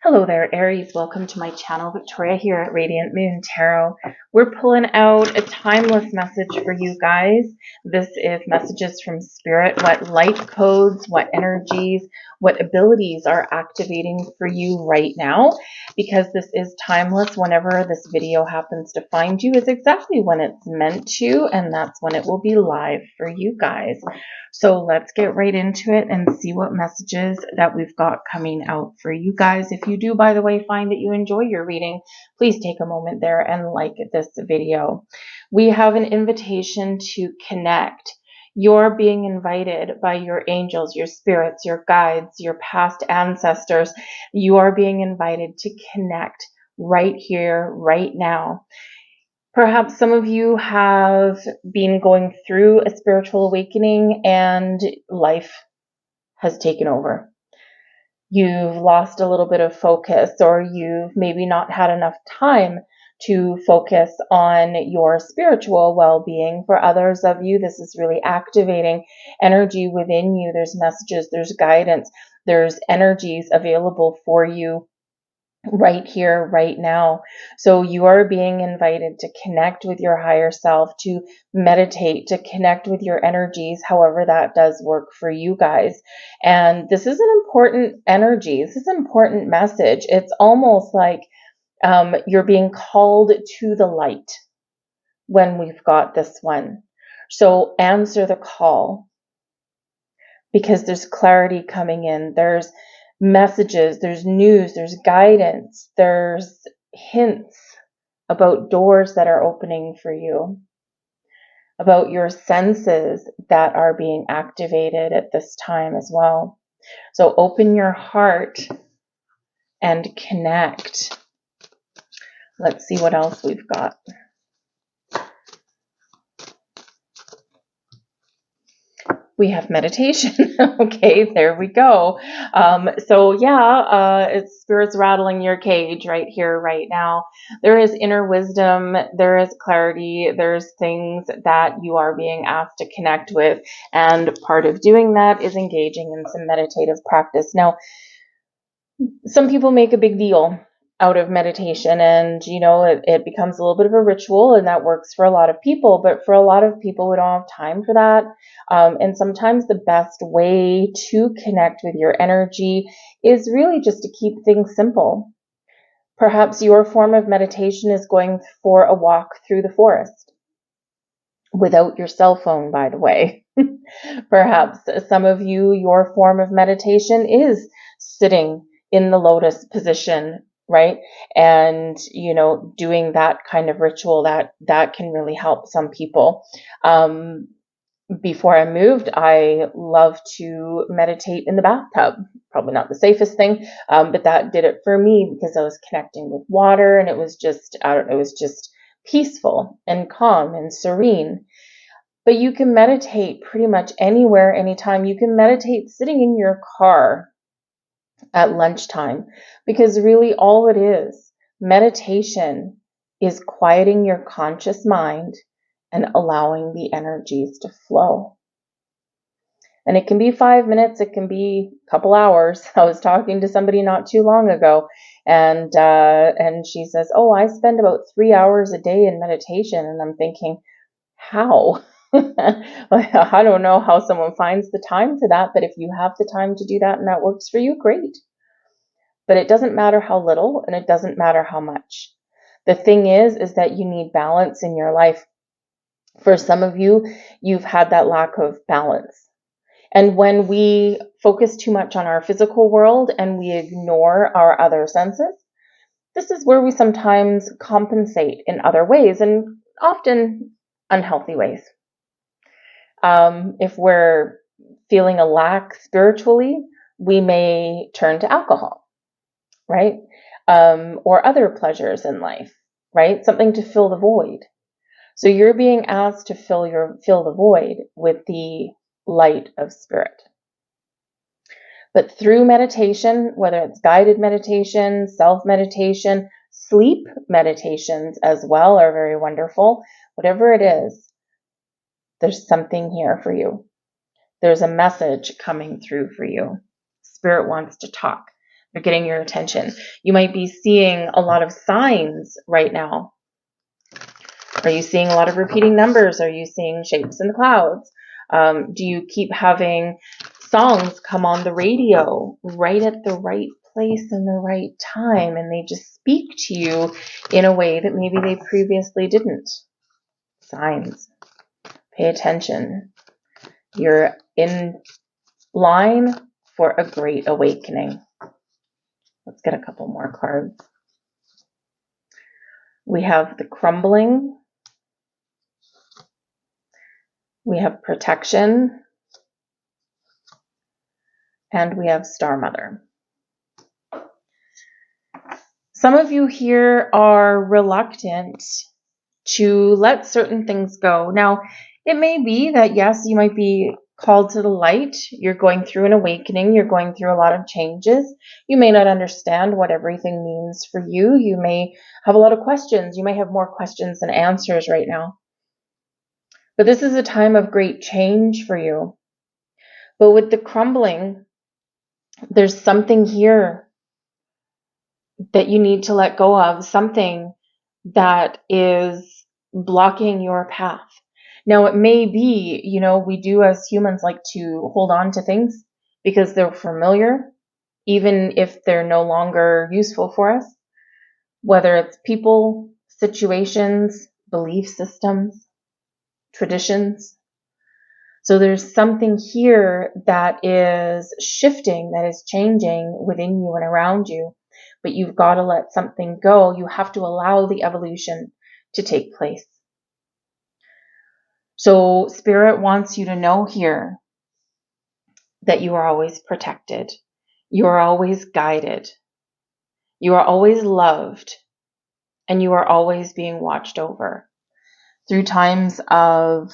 Hello there, Aries. Welcome to my channel. Victoria here at Radiant Moon Tarot. We're pulling out a timeless message for you guys. This is messages from Spirit, what light codes, what energies, what abilities are activating for you right now. Because this is timeless, whenever this video happens to find you is exactly when it's meant to, and that's when it will be live for you guys. So let's get right into it and see what messages that we've got coming out for you guys. If you do, by the way, find that you enjoy your reading, please take a moment there and like this video. We have an invitation to connect. You're being invited by your angels, your spirits, your guides, your past ancestors. You are being invited to connect right here, right now. Perhaps some of you have been going through a spiritual awakening and life has taken over. You've lost a little bit of focus, or you've maybe not had enough time to focus on your spiritual well-being. For others of you, this is really activating energy within you. There's messages, there's guidance, there's energies available for you right here, right now. So you are being invited to connect with your higher self, to meditate, to connect with your energies, however that does work for you guys. And this is an important energy. This is an important message. It's almost like you're being called to the light when we've got this one. So answer the call, because there's clarity coming in. There's messages, there's news, there's guidance, there's hints about doors that are opening for you, about your senses that are being activated at this time as well. So open your heart and connect. Let's see what else we've got. We have meditation. Okay, there we go. It's Spirit's rattling your cage right here, right now. There is inner wisdom, there is clarity, there's things that you are being asked to connect with, and part of doing that is engaging in some meditative practice. Now, some people make a big deal out of meditation, and it becomes a little bit of a ritual, and that works for a lot of people. But for a lot of people, we don't have time for that. And sometimes the best way to connect with your energy is really just to keep things simple. Perhaps your form of meditation is going for a walk through the forest without your cell phone, by the way. Perhaps some of you, your form of meditation is sitting in the lotus position, right? And, doing that kind of ritual that can really help some people. Before I moved, I love to meditate in the bathtub. Probably not the safest thing, but that did it for me because I was connecting with water, and it was just, it was just peaceful and calm and serene. But you can meditate pretty much anywhere, anytime. You can meditate sitting in your car at lunchtime, because really all it is, meditation is quieting your conscious mind and allowing the energies to flow. And it can be 5 minutes, it can be a couple hours. I was talking to somebody not too long ago, and she says, "Oh, I spend about 3 hours a day in meditation." And I'm thinking, how? I don't know how someone finds the time for that, but if you have the time to do that and that works for you, great. But it doesn't matter how little, and it doesn't matter how much. The thing is that you need balance in your life. For some of you, you've had that lack of balance. And when we focus too much on our physical world and we ignore our other senses, this is where we sometimes compensate in other ways, and often unhealthy ways. If we're feeling a lack spiritually, we may turn to alcohol, right? Or other pleasures in life, right? Something to fill the void. So you're being asked to fill the void with the light of Spirit. But through meditation, whether it's guided meditation, self-meditation, sleep meditations as well are very wonderful. Whatever it is, there's something here for you. There's a message coming through for you. Spirit wants to talk. They're getting your attention. You might be seeing a lot of signs right now. Are you seeing a lot of repeating numbers? Are you seeing shapes in the clouds? Do you keep having songs come on the radio right at the right place and the right time, and they just speak to you in a way that maybe they previously didn't? Signs. Pay attention. You're in line for a great awakening. Let's get a couple more cards. We have the crumbling. We have protection. And we have Star Mother. Some of you here are reluctant to let certain things go. Now, it may be that, yes, you might be called to the light. You're going through an awakening. You're going through a lot of changes. You may not understand what everything means for you. You may have a lot of questions. You may have more questions than answers right now. But this is a time of great change for you. But with the crumbling, there's something here that you need to let go of, something that is blocking your path. Now, it may be, we do as humans like to hold on to things because they're familiar, even if they're no longer useful for us, whether it's people, situations, belief systems, traditions. So there's something here that is shifting, that is changing within you and around you, but you've got to let something go. You have to allow the evolution to take place. So Spirit wants you to know here that you are always protected. You are always guided. You are always loved. And you are always being watched over. Through times of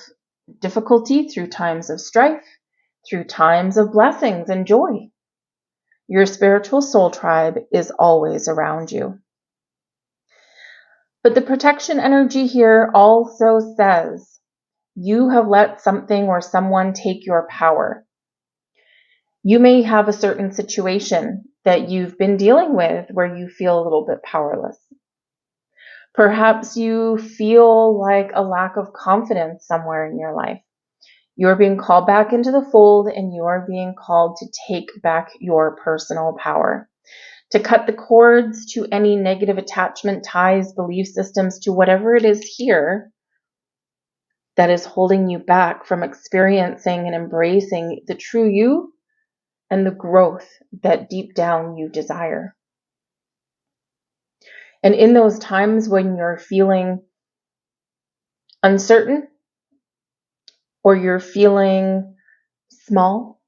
difficulty, through times of strife, through times of blessings and joy. Your spiritual soul tribe is always around you. But the protection energy here also says you have let something or someone take your power. You may have a certain situation that you've been dealing with where you feel a little bit powerless. Perhaps you feel like a lack of confidence somewhere in your life. You're being called back into the fold, and you are being called to take back your personal power, to cut the cords to any negative attachment, ties, belief systems, to whatever it is here that is holding you back from experiencing and embracing the true you and the growth that deep down you desire. And in those times when you're feeling uncertain or you're feeling small,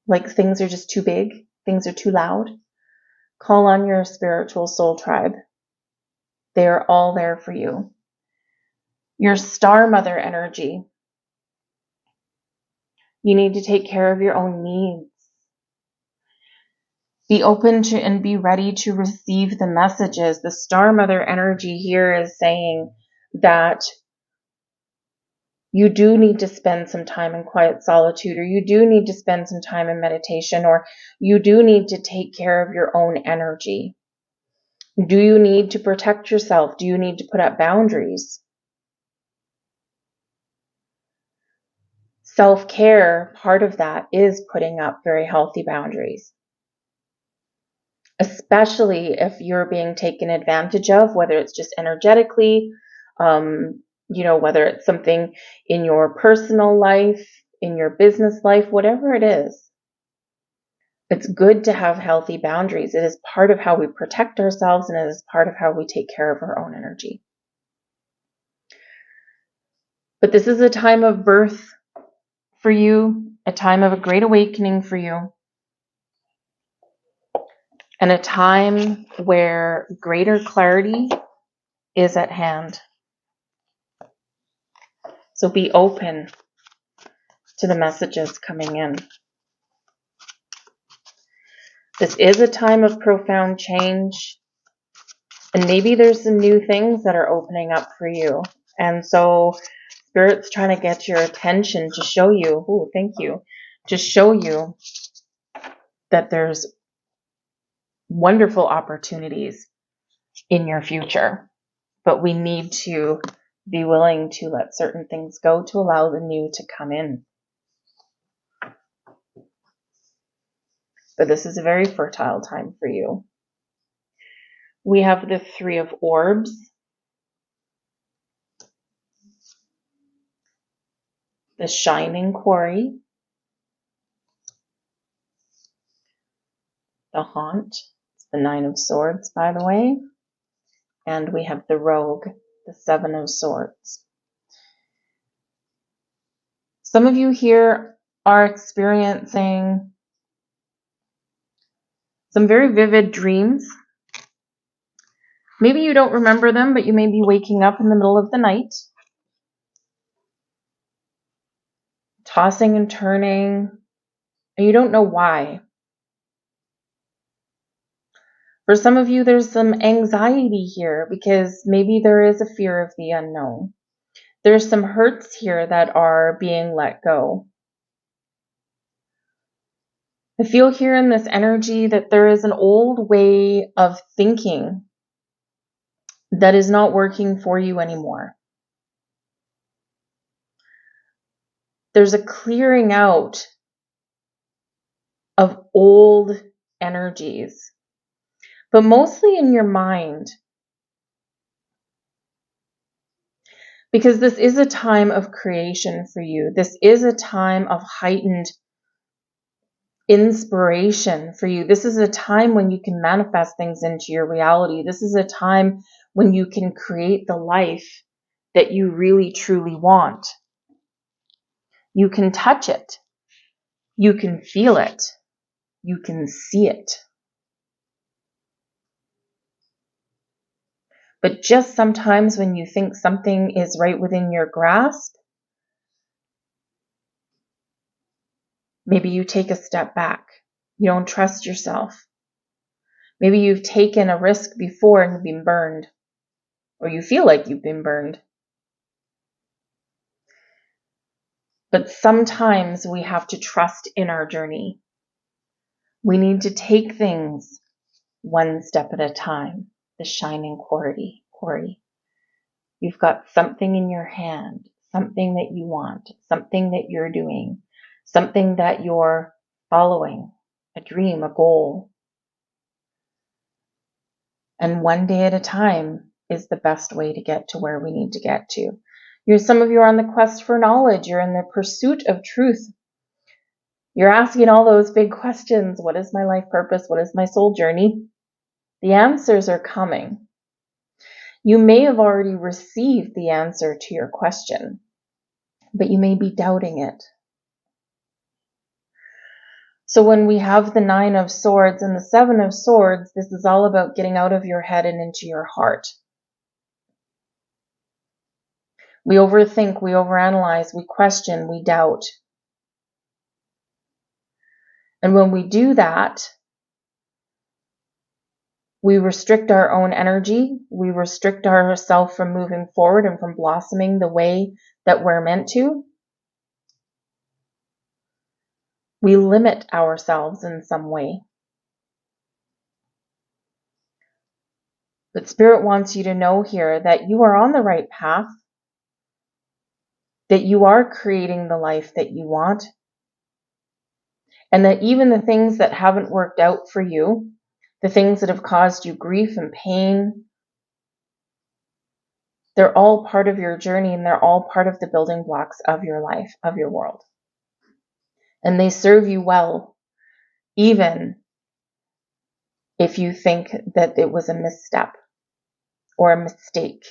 like things are just too big, things are too loud, call on your spiritual soul tribe. They are all there for you. Your Star Mother energy. You need to take care of your own needs. Be open to and be ready to receive the messages. The Star Mother energy here is saying that you do need to spend some time in quiet solitude, or you do need to spend some time in meditation, or you do need to take care of your own energy. Do you need to protect yourself? Do you need to put up boundaries? Self-care, part of that is putting up very healthy boundaries. Especially if you're being taken advantage of, whether it's just energetically, whether it's something in your personal life, in your business life, whatever it is. It's good to have healthy boundaries. It is part of how we protect ourselves, and it is part of how we take care of our own energy. But this is a time of birth for you, a time of a great awakening for you, and a time where greater clarity is at hand. So be open to the messages coming in. This is a time of profound change, and maybe there's some new things that are opening up for you. And so Spirit's trying to get your attention to show you, to show you that there's wonderful opportunities in your future. But we need to be willing to let certain things go to allow the new to come in. But this is a very fertile time for you. We have the Three of Orbs. The Shining Quarry. The Haunt. It's the Nine of Swords, by the way. And we have the Rogue, the Seven of Swords. Some of you here are experiencing some very vivid dreams. Maybe you don't remember them, but you may be waking up in the middle of the night, tossing and turning, and you don't know why. For some of you, there's some anxiety here because maybe there is a fear of the unknown. There's some hurts here that are being let go. I feel here in this energy that there is an old way of thinking that is not working for you anymore. There's a clearing out of old energies, but mostly in your mind. Because this is a time of creation for you. This is a time of heightened inspiration for you. This is a time when you can manifest things into your reality. This is a time when you can create the life that you really truly want. You can touch it. You can feel it. You can see it. But just sometimes when you think something is right within your grasp, maybe you take a step back. You don't trust yourself. Maybe you've taken a risk before and you've been burned, or you feel like you've been burned. But sometimes we have to trust in our journey. We need to take things one step at a time. The shining quarry. You've got something in your hand, something that you want, something that you're doing, something that you're following, a dream, a goal. And one day at a time is the best way to get to where we need to get to. Some of you are on the quest for knowledge. You're in the pursuit of truth. You're asking all those big questions. What is my life purpose? What is my soul journey? The answers are coming. You may have already received the answer to your question, but you may be doubting it. So when we have the Nine of Swords and the Seven of Swords, this is all about getting out of your head and into your heart. We overthink, we overanalyze, we question, we doubt. And when we do that, we restrict our own energy. We restrict ourselves from moving forward and from blossoming the way that we're meant to. We limit ourselves in some way. But Spirit wants you to know here that you are on the right path, that you are creating the life that you want, and that even the things that haven't worked out for you, the things that have caused you grief and pain, they're all part of your journey and they're all part of the building blocks of your life, of your world. And they serve you well, even if you think that it was a misstep or a mistake.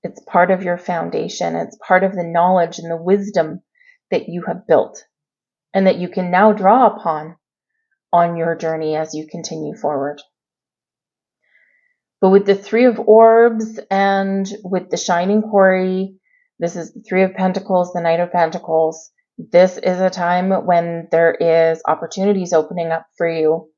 It's part of your foundation. It's part of the knowledge and the wisdom that you have built and that you can now draw upon on your journey as you continue forward. But with the Three of Orbs and with the Shining Quarry, this is the Three of Pentacles, the Knight of Pentacles. This is a time when there is opportunities opening up for you,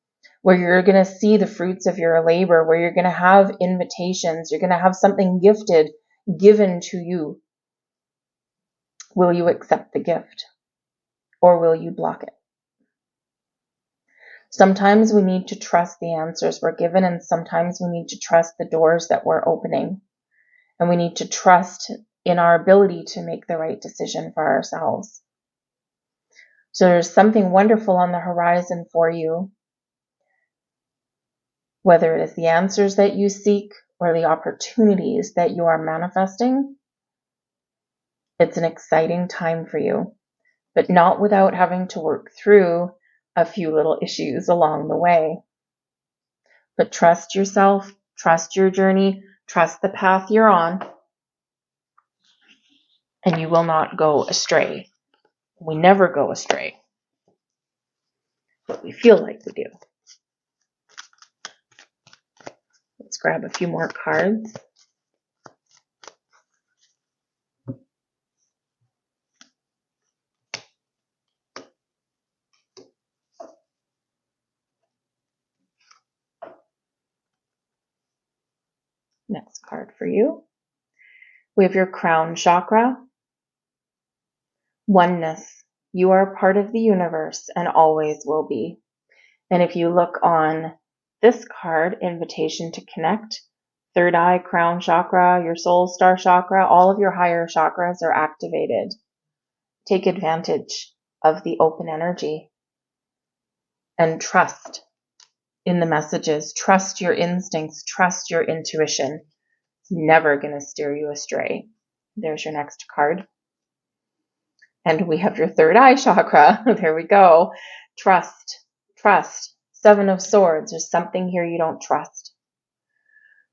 where you're going to see the fruits of your labor, where you're going to have invitations, you're going to have something gifted given to you. Will you accept the gift or will you block it? Sometimes we need to trust the answers we're given, and sometimes we need to trust the doors that we're opening. And we need to trust in our ability to make the right decision for ourselves. So there's something wonderful on the horizon for you, whether it is the answers that you seek or the opportunities that you are manifesting. It's an exciting time for you, but not without having to work through a few little issues along the way. But trust yourself, trust your journey, trust the path you're on, and you will not go astray. We never go astray, but we feel like we do. Let's grab a few more cards. Next card for you. We have your crown chakra. Oneness. You are part of the universe and always will be. And if you look on this card, invitation to connect, third eye, crown chakra, your soul star chakra, all of your higher chakras are activated. Take advantage of the open energy and trust in the messages. Trust your instincts. Trust your intuition. It's never going to steer you astray. There's your next card. And we have your third eye chakra. There we go. Trust. Trust. Seven of Swords. There's something here you don't trust.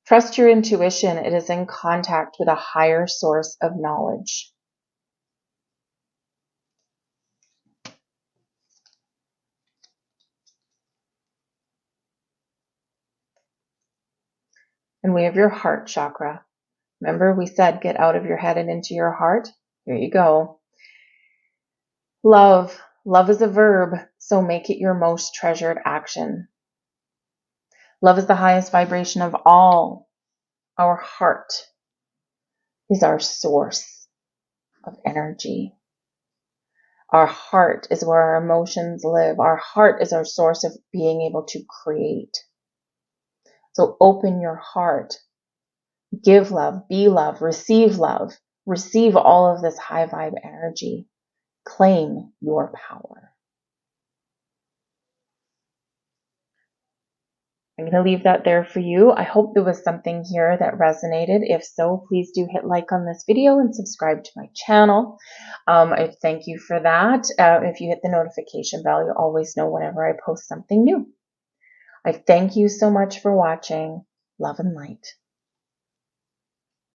Trust your intuition. It is in contact with a higher source of knowledge. And we have your heart chakra. Remember we said get out of your head and into your heart? Here you go. Love. Love is a verb, so make it your most treasured action. Love is the highest vibration of all. Our heart is our source of energy. Our heart is where our emotions live. Our heart is our source of being able to create. So open your heart. Give love, be love, receive love. Receive all of this high vibe energy. Claim your power. I'm going to leave that there for you. I hope there was something here that resonated. If so, please do hit like on this video and subscribe to my channel. I thank you for that. If you hit the notification bell, you'll always know whenever I post something new. I thank you so much for watching. Love and light.